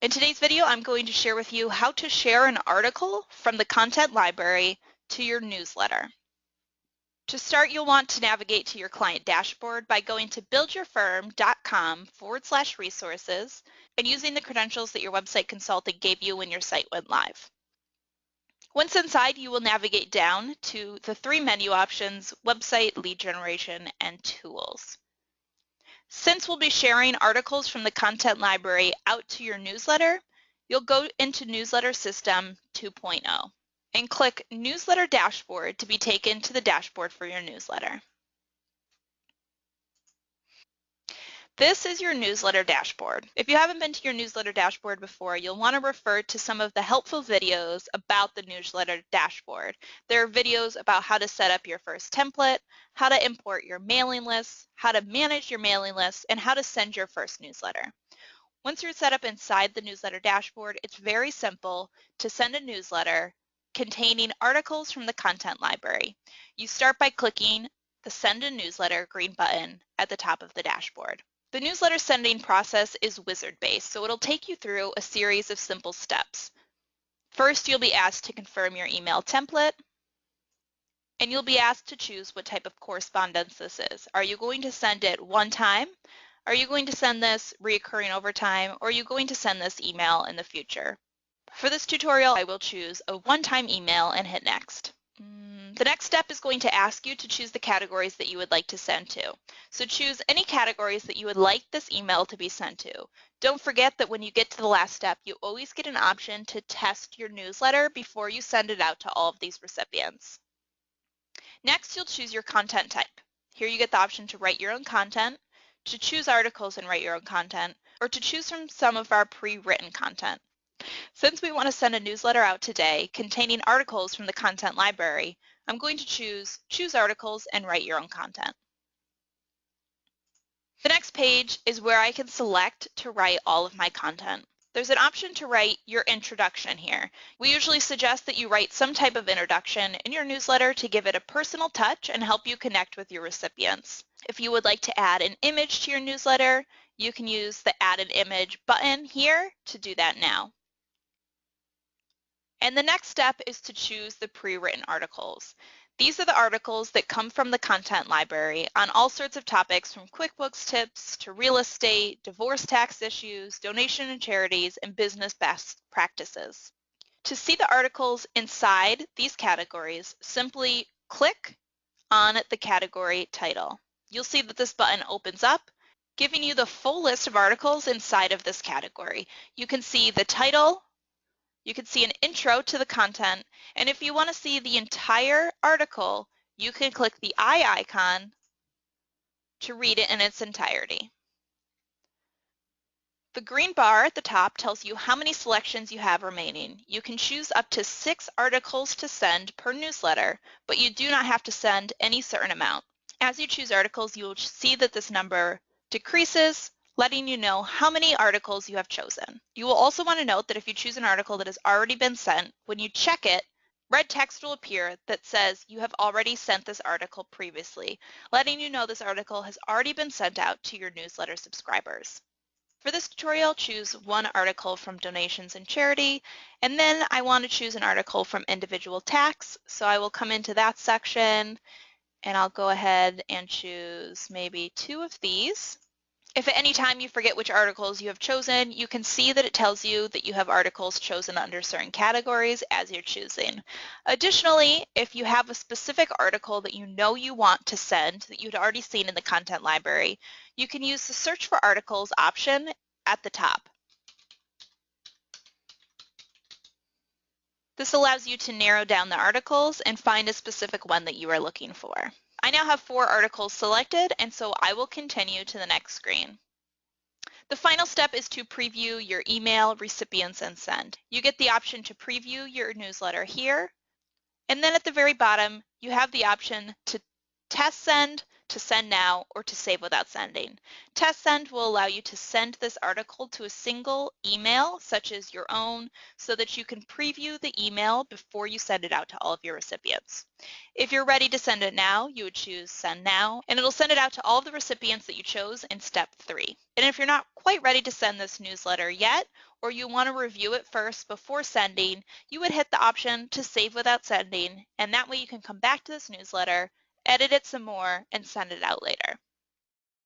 In today's video, I'm going to share with you how to share an article from the content library to your newsletter. To start, you'll want to navigate to your client dashboard by going to buildyourfirm.com/resources and using the credentials that your website consultant gave you when your site went live. Once inside, you will navigate down to the three menu options: Website, Lead Generation, and Tools. Since we'll be sharing articles from the content library out to your newsletter, you'll go into Newsletter System 2.0 and click Newsletter Dashboard to be taken to the dashboard for your newsletter. This is your newsletter dashboard. If you haven't been to your newsletter dashboard before, you'll want to refer to some of the helpful videos about the newsletter dashboard. There are videos about how to set up your first template, how to import your mailing lists, how to manage your mailing lists, and how to send your first newsletter. Once you're set up inside the newsletter dashboard, it's very simple to send a newsletter containing articles from the content library. You start by clicking the Send a Newsletter green button at the top of the dashboard. The newsletter sending process is wizard-based, so it'll take you through a series of simple steps. First, you'll be asked to confirm your email template, and you'll be asked to choose what type of correspondence this is. Are you going to send it one time? Are you going to send this reoccurring over time? Or are you going to send this email in the future? For this tutorial, I will choose a one-time email and hit Next. The next step is going to ask you to choose the categories that you would like to send to. So choose any categories that you would like this email to be sent to. Don't forget that when you get to the last step, you always get an option to test your newsletter before you send it out to all of these recipients. Next, you'll choose your content type. Here you get the option to write your own content, to choose articles and write your own content, or to choose from some of our pre-written content. Since we want to send a newsletter out today containing articles from the content library, I'm going to choose Articles and Write Your Own Content. The next page is where I can select to write all of my content. There's an option to write your introduction here. We usually suggest that you write some type of introduction in your newsletter to give it a personal touch and help you connect with your recipients. If you would like to add an image to your newsletter, you can use the Add an Image button here to do that now. And the next step is to choose the pre-written articles. These are the articles that come from the content library on all sorts of topics, from QuickBooks tips to real estate, divorce tax issues, donation and charities, and business best practices. To see the articles inside these categories, simply click on the category title. You'll see that this button opens up, giving you the full list of articles inside of this category. You can see the title, you can see an intro to the content, and if you want to see the entire article, you can click the eye icon to read it in its entirety. The green bar at the top tells you how many selections you have remaining. You can choose up to 6 articles to send per newsletter, but you do not have to send any certain amount. As you choose articles, you will see that this number decreases, letting you know how many articles you have chosen. You will also want to note that if you choose an article that has already been sent, when you check it, red text will appear that says you have already sent this article previously, letting you know this article has already been sent out to your newsletter subscribers. For this tutorial, choose one article from donations and charity, and then I want to choose an article from individual tax, so I will come into that section and I'll go ahead and choose maybe 2 of these. If at any time you forget which articles you have chosen, you can see that it tells you that you have articles chosen under certain categories as you're choosing. Additionally, if you have a specific article that you know you want to send that you'd already seen in the content library, you can use the Search for Articles option at the top. This allows you to narrow down the articles and find a specific one that you are looking for. I now have 4 articles selected, and so I will continue to the next screen. The final step is to preview your email, recipients, and send. You get the option to preview your newsletter here, and then at the very bottom, you have the option to test send, to send now, or to save without sending. Test send will allow you to send this article to a single email, such as your own, so that you can preview the email before you send it out to all of your recipients. If you're ready to send it now, you would choose Send Now, and it'll send it out to all of the recipients that you chose in step 3. And if you're not quite ready to send this newsletter yet, or you want to review it first before sending, you would hit the option to save without sending, and that way you can come back to this newsletter, edit it some more, and send it out later.